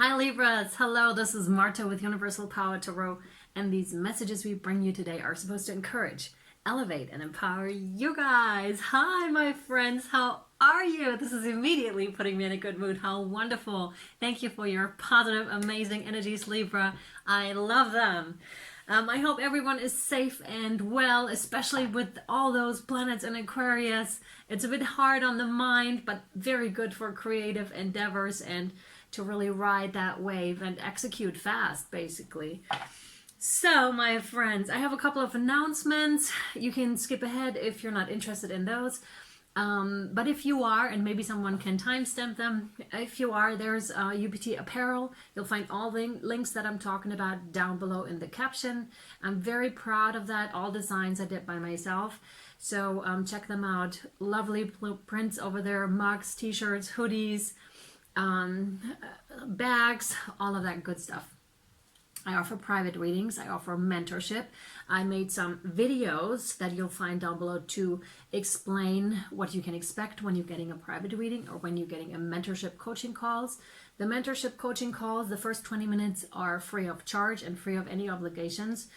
Hi Libras, hello, this is Marta with Universal Power Tarot, and these messages we bring you today are supposed to encourage, elevate, and empower you guys. Hi my friends, how are you? This is immediately putting me in a good mood. How wonderful. Thank you for your positive, amazing energies, Libra. I love them. I hope everyone is safe and well, especially with all those planets in Aquarius. It's a bit hard on the mind, but very good for creative endeavors and to really ride that wave and execute fast, basically. So, my friends, I have a couple of announcements. You can skip ahead if you're not interested in those. But if you are, and maybe someone can timestamp them, if you are, there's U.P.T apparel. You'll find all the links that I'm talking about down below in the caption. I'm very proud of that, all designs I did by myself. So check them out. Lovely prints over there, mugs, t-shirts, hoodies, bags, all of that good stuff. I offer private readings. I offer mentorship. I made some videos that you'll find down below to explain what you can expect when you're getting a private reading or when you're getting a mentorship coaching calls. The mentorship coaching calls, the first 20 minutes are free of charge and free of any obligations,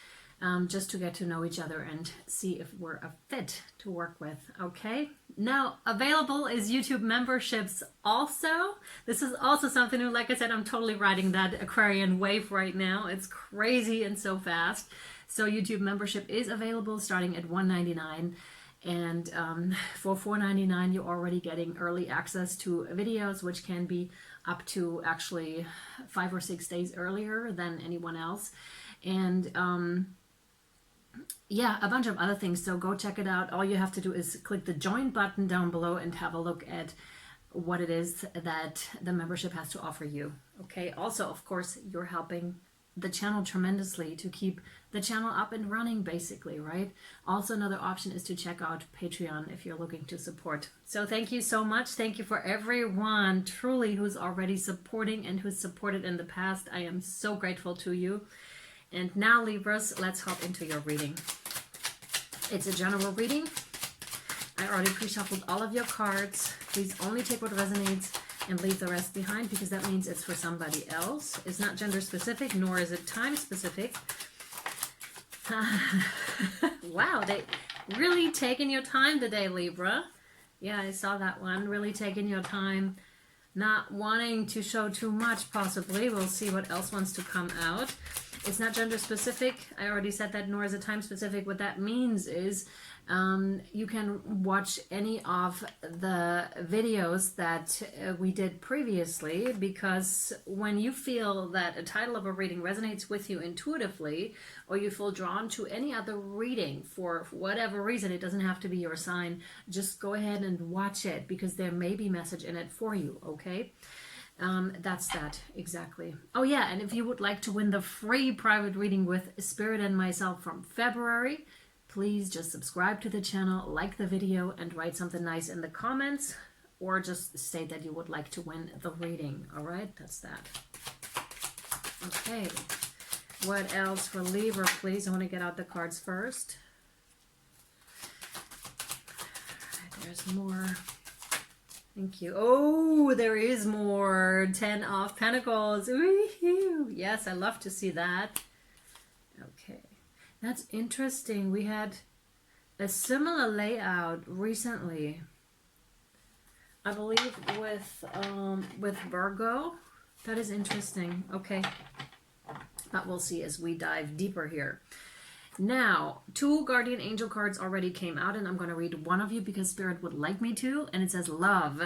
just to get to know each other and see if we're a fit to work with, okay? Now, available is YouTube memberships also. This is also something new. Like I said, I'm totally riding that Aquarian wave right now. It's crazy and so fast. So YouTube membership is available starting at $1.99. And for $4.99, you're already getting early access to videos, which can be up to actually 5 or 6 days earlier than anyone else. And yeah, a bunch of other things. So go check it out. All you have to do is click the join button down below and have a look at what it is that the membership has to offer you. Okay. Also, of course, you're helping the channel tremendously to keep the channel up and running, basically, right? Also, another option is to check out Patreon if you're looking to support. So thank you so much. Thank you for everyone truly who's already supporting and who's supported in the past. I am so grateful to you. And now, Libras, let's hop into your reading. It's a general reading. I already pre-shuffled all of your cards. Please only take what resonates and leave the rest behind, because that means it's for somebody else. It's not gender specific, nor is it time specific. Wow, they really taking your time today, Libra. Yeah, I saw that one. Really taking your time, not wanting to show too much, possibly. We'll see what else wants to come out. It's not gender specific. I already said that, nor is it time specific. What that means is you can watch any of the videos that we did previously, because when you feel that a title of a reading resonates with you intuitively, or you feel drawn to any other reading for whatever reason, it doesn't have to be your sign, just go ahead and watch it, because there may be message in it for you, okay? That's that, exactly. Oh yeah, and if you would like to win the free private reading with Spirit and myself from February, please just subscribe to the channel, like the video, and write something nice in the comments, or just state that you would like to win the reading. All right, that's that. Okay, what else for Libra, please? I want to get out the cards first. All right, there's more. Thank you. Oh, there is more. 10 of Pentacles. Ooh, yes, I love to see that. Okay, that's interesting. We had a similar layout recently, I believe, with Virgo. That is interesting. Okay, but we'll see as we dive deeper here. Now, 2 guardian angel cards already came out, and I'm going to read one of you because Spirit would like me to, and it says love.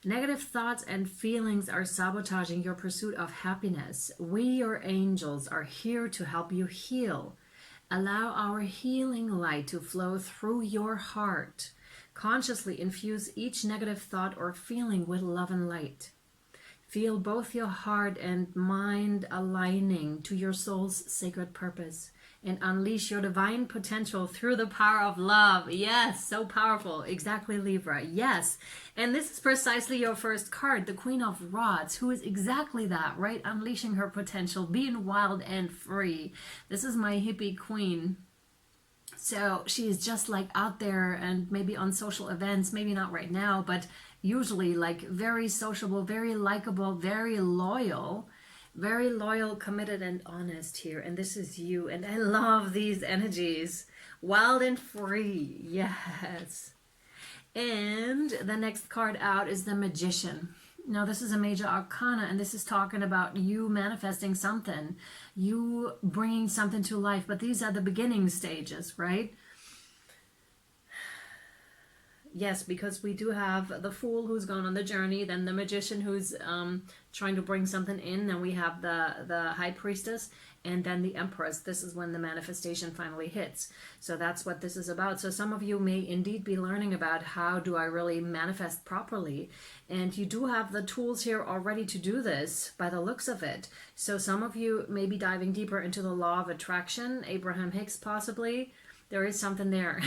Negative thoughts and feelings are sabotaging your pursuit of happiness. We, your angels, are here to help you heal. Allow our healing light to flow through your heart. Consciously infuse each negative thought or feeling with love and light. Feel both your heart and mind aligning to your soul's sacred purpose, and unleash your divine potential through the power of love. Yes, so powerful. Exactly, Libra. Yes. And this is precisely your first card, the Queen of Rods, who is exactly that, right? Unleashing her potential, being wild and free. This is my hippie queen. So she is just like out there and maybe on social events, maybe not right now, but usually like very sociable, very likable, very loyal, committed, and honest here. And this is you. And I love these energies. Wild and free. Yes. And the next card out is the Magician. Now, this is a major arcana, and this is talking about you manifesting something, you bringing something to life. But these are the beginning stages, right? Yes, because we do have the Fool who's gone on the journey, then the Magician who's trying to bring something in, then we have the High Priestess, and then the Empress. This is when the manifestation finally hits. So that's what this is about. So some of you may indeed be learning about how do I really manifest properly, and you do have the tools here already to do this by the looks of it. So some of you may be diving deeper into the law of attraction, Abraham Hicks possibly. There is something there.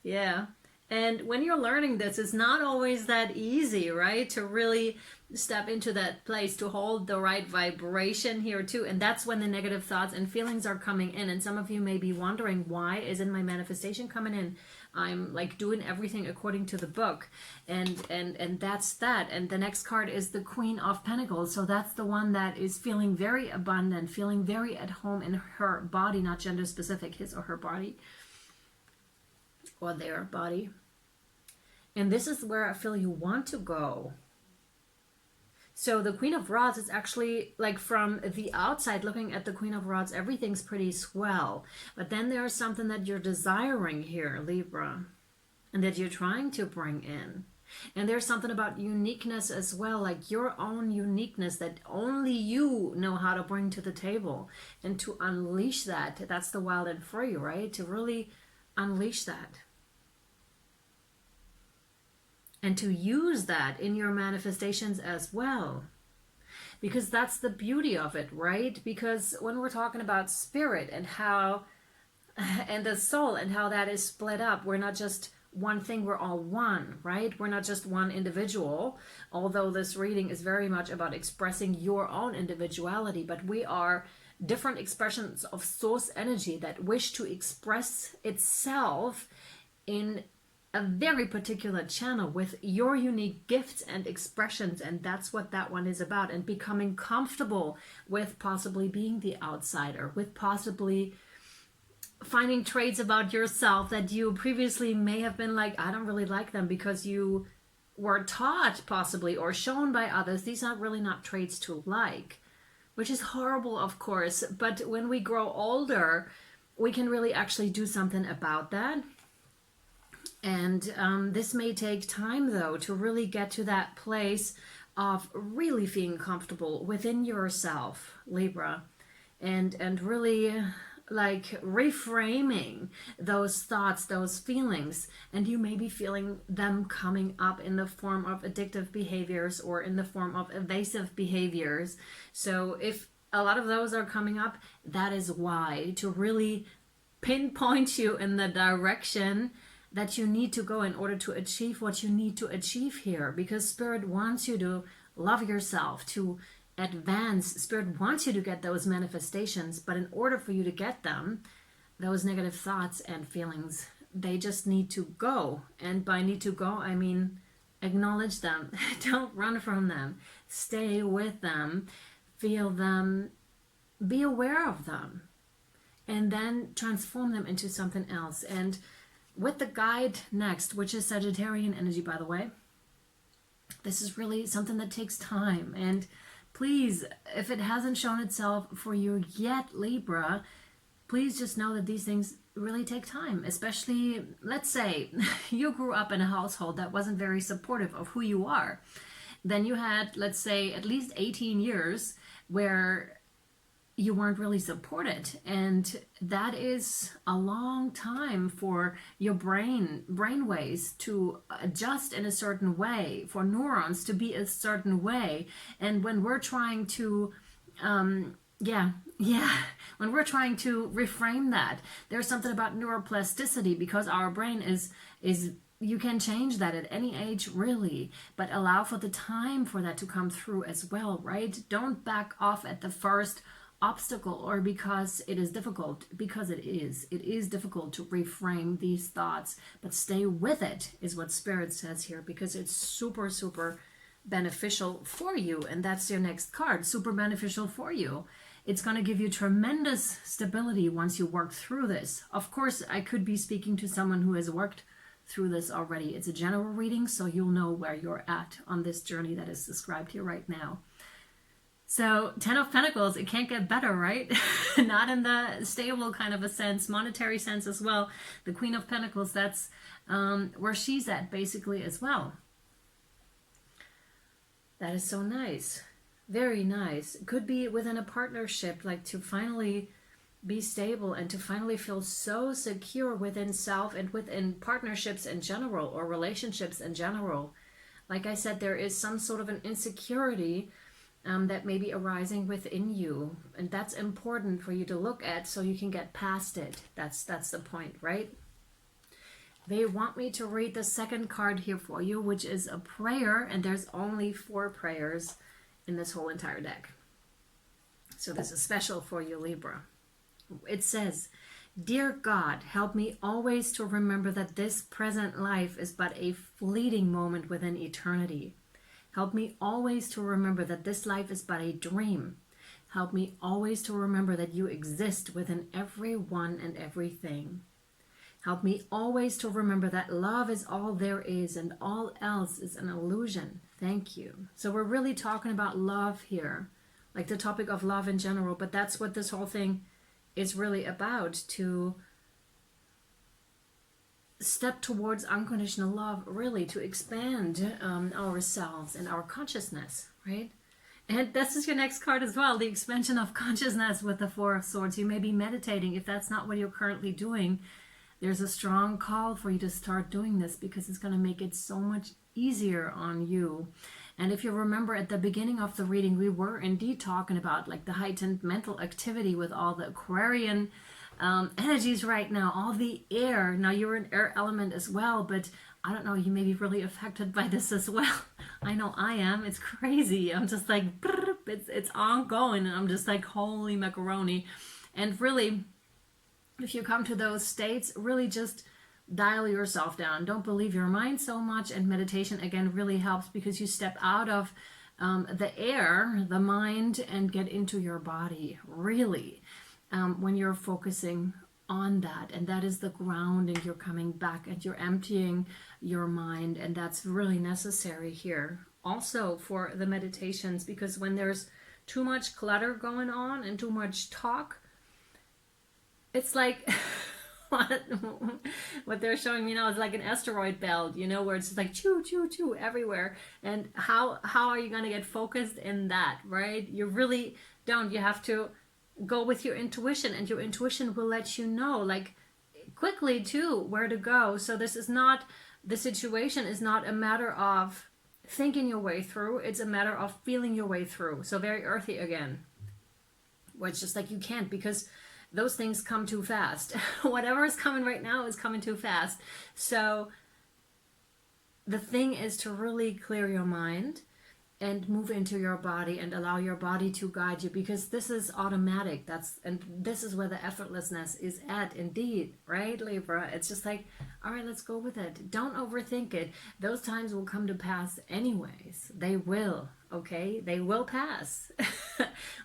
Yeah. And when you're learning this, it's not always that easy, right? To really step into that place, to hold the right vibration here too. And that's when the negative thoughts and feelings are coming in. And some of you may be wondering, why isn't my manifestation coming in? I'm like doing everything according to the book. And that's that. And the next card is the Queen of Pentacles. So that's the one that is feeling very abundant, feeling very at home in her body, not gender specific, his or her body. Or their body. And this is where I feel you want to go. So the Queen of Rods is actually like from the outside looking at the Queen of Rods, everything's pretty swell. But then there's something that you're desiring here, Libra, and that you're trying to bring in. And there's something about uniqueness as well, like your own uniqueness that only you know how to bring to the table. And to unleash that, that's the wild and free, right? To really unleash that. And to use that in your manifestations as well. Because that's the beauty of it, right? Because when we're talking about spirit and how, and the soul and how that is split up, we're not just one thing, we're all one, right? We're not just one individual, although this reading is very much about expressing your own individuality, but we are different expressions of source energy that wish to express itself in a very particular channel with your unique gifts and expressions, and that's what that one is about. And becoming comfortable with possibly being the outsider, with possibly finding traits about yourself that you previously may have been like, I don't really like them, because you were taught possibly or shown by others these are really not traits to like, which is horrible, of course. But when we grow older, we can really actually do something about that. And this may take time, though, to really get to that place of really feeling comfortable within yourself, Libra, and really like reframing those thoughts, those feelings. And you may be feeling them coming up in the form of addictive behaviors or in the form of evasive behaviors. So if a lot of those are coming up, that is why, to really pinpoint you in the direction that you need to go in order to achieve what you need to achieve here. Because Spirit wants you to love yourself, to advance. Spirit wants you to get those manifestations, but in order for you to get them, those negative thoughts and feelings, they just need to go. And by need to go, I mean acknowledge them. Don't run from them. Stay with them. Feel them. Be aware of them. And then transform them into something else. And with the guide next, which is Sagittarian energy, by the way, this is really something that takes time. And please, if it hasn't shown itself for you yet, Libra, please just know that these things really take time. Especially, let's say you grew up in a household that wasn't very supportive of who you are. Then you had, let's say, at least 18 years where you weren't really supported, and that is a long time for your brain waves to adjust in a certain way, for neurons to be a certain way. And when we're trying to when we're trying to reframe that, there's something about neuroplasticity, because our brain is you can change that at any age, really, but allow for the time for that to come through as well, right? Don't back off at the first obstacle or because it is difficult, because it is difficult to reframe these thoughts, but stay with it is what Spirit says here, because it's super, super beneficial for you. And that's your next card, super beneficial for you. It's going to give you tremendous stability once you work through this. Of course, I could be speaking to someone who has worked through this already. It's a general reading, so you'll know where you're at on this journey that is described here right now. So 10 of Pentacles, it can't get better, right? Not in the stable kind of a sense, monetary sense as well. The Queen of Pentacles, that's where she's at basically as well. That is so nice. Very nice. Could be within a partnership, like to finally be stable and to finally feel so secure within self and within partnerships in general or relationships in general. Like I said, there is some sort of an insecurity that may be arising within you, and that's important for you to look at so you can get past it. That's the point, right? They want me to read the second card here for you, which is a prayer, and there's only 4 prayers in this whole entire deck. So this is special for you, Libra. It says, "Dear God, help me always to remember that this present life is but a fleeting moment within eternity. Help me always to remember that this life is but a dream. Help me always to remember that you exist within everyone and everything. Help me always to remember that love is all there is and all else is an illusion. Thank you." So we're really talking about love here, like the topic of love in general, but that's what this whole thing is really about, to step towards unconditional love, really to expand ourselves and our consciousness, right? And this is your next card as well, the expansion of consciousness with the 4 of Swords. You may be meditating. If that's not what you're currently doing, there's a strong call for you to start doing this, because it's going to make it so much easier on you. And if you remember at the beginning of the reading, we were indeed talking about like the heightened mental activity with all the Aquarian energies right now, all the air. Now you're an air element as well, but I don't know, you may be really affected by this as well. I know I am. It's crazy. I'm just like, it's ongoing, and I'm just like, holy macaroni. And really, if you come to those states, really just dial yourself down. Don't believe your mind so much. And meditation, again, really helps, because you step out of the air, the mind, and get into your body, really. When you're focusing on that, and that is the grounding, you're coming back and you're emptying your mind, and that's really necessary here also for the meditations, because when there's too much clutter going on and too much talk, it's like what they're showing me now is like an asteroid belt, you know, where it's just like choo choo choo everywhere. And how are you going to get focused in that, right? You really don't. You have to go with your intuition, and your intuition will let you know, like, quickly too, where to go. So this is not, the situation is not a matter of thinking your way through, it's a matter of feeling your way through. So very earthy again, where it's just like you can't, because those things come too fast. Whatever is coming right now is coming too fast. So the thing is to really clear your mind and move into your body and allow your body to guide you, because this is automatic. And this is where the effortlessness is at, indeed, right, Libra? It's just like, all right, let's go with it. Don't overthink it. Those times will come to pass anyways. They will, okay? They will pass.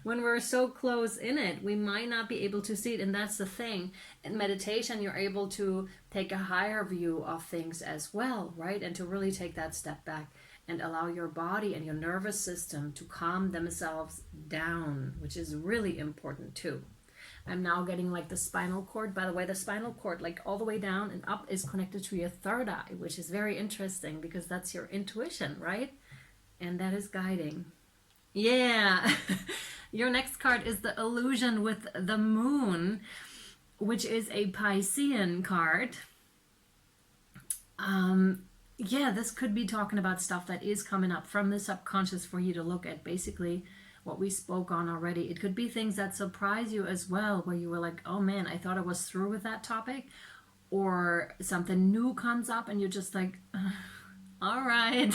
When we're so close in it, we might not be able to see it, and that's the thing. In meditation, you're able to take a higher view of things as well, right? And to really take that step back and allow your body and your nervous system to calm themselves down, which is really important too. I'm now getting like the spinal cord. By the way, the spinal cord, like all the way down and up, is connected to your third eye, which is very interesting, because that's your intuition, right? And that is guiding. Yeah. Your next card is the illusion with the moon, which is a Piscean card. Yeah, this could be talking about stuff that is coming up from the subconscious for you to look at, basically what we spoke on already. It could be things that surprise you as well, where you were like, oh man, I thought I was through with that topic, or something new comes up and you're just like, all right,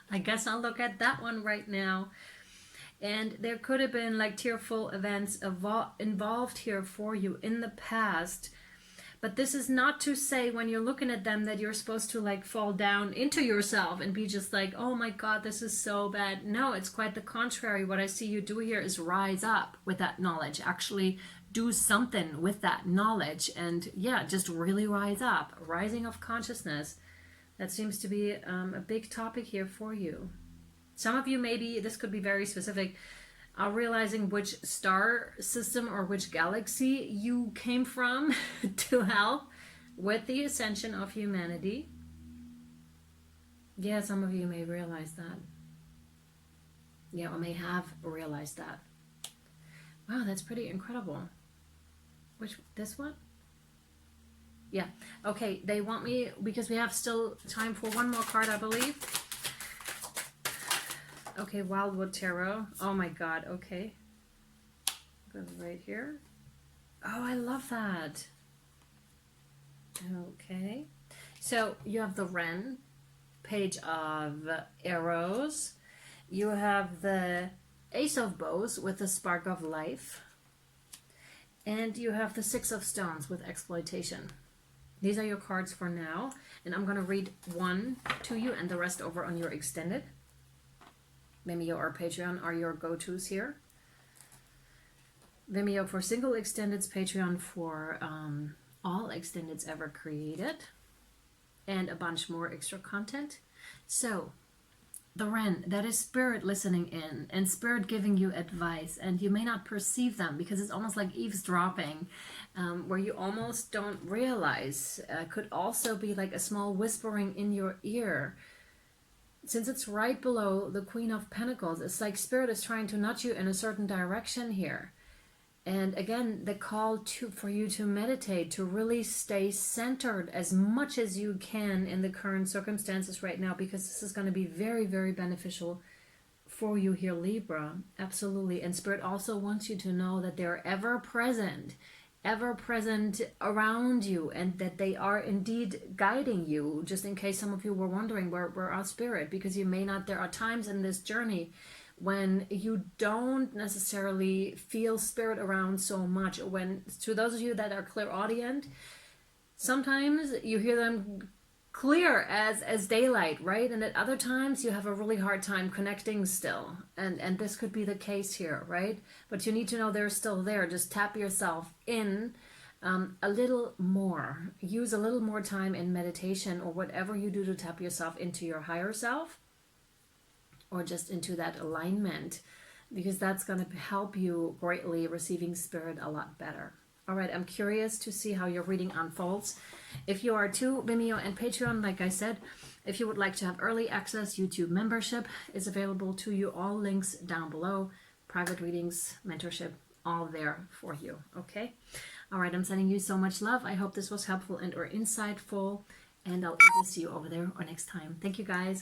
I guess I'll look at that one right now. And there could have been like tearful events involved here for you in the past. But this is not to say when you're looking at them that you're supposed to like fall down into yourself and be just like, oh my God, this is so bad. No, it's quite the contrary. What I see you do here is rise up with that knowledge. Actually do something with that knowledge. And yeah, just really rise up. Rising of consciousness. That seems to be a big topic here for you. Some of you, maybe this could be very specific, are realizing which star system or which galaxy you came from to help with the ascension of humanity. Yeah, some of you may realize that. Yeah, or may have realized that. Wow, that's pretty incredible. This one? Yeah. Okay, they want me, because we have still time for one more card, I believe. Okay, Wildwood Tarot. Oh my God, okay. Goes right here. Oh, I love that. Okay. So you have the Wren, Page of Arrows. You have the Ace of Bows with the Spark of Life. And you have the Six of Stones with Exploitation. These are your cards for now. And I'm going to read one to you and the rest over on your extended. Vimeo or Patreon are your go-tos here. Vimeo for single extendeds, Patreon for all extendeds ever created, and a bunch more extra content. So, the Wren, that is spirit listening in and spirit giving you advice, and you may not perceive them because it's almost like eavesdropping, where you almost don't realize. Could also be like a small whispering in your ear. Since it's right below the Queen of Pentacles, it's like Spirit is trying to nudge you in a certain direction here. And again, the call for you to meditate, to really stay centered as much as you can in the current circumstances right now, because this is going to be very, very beneficial for you here, Libra. Absolutely. And Spirit also wants you to know that they're ever present around you, and that they are indeed guiding you. Just in case some of you were wondering, where are Spirit? Because you may not, there are times in this journey when you don't necessarily feel Spirit around so much. When, to those of you that are clairaudient, sometimes you hear them clear as daylight, right? And at other times you have a really hard time connecting still, and this could be the case here, right? But you need to know they're still there. Just tap yourself in a little more. Use a little more time in meditation or whatever you do to tap yourself into your higher self, or just into that alignment, because that's going to help you greatly receiving Spirit a lot better. All right, I'm curious to see how your reading unfolds. If you are to Vimeo and Patreon, like I said, if you would like to have early access, YouTube membership is available to you. All links down below. Private readings, mentorship, all there for you. Okay? All right, I'm sending you so much love. I hope this was helpful and or insightful. And I'll either see you over there or next time. Thank you, guys.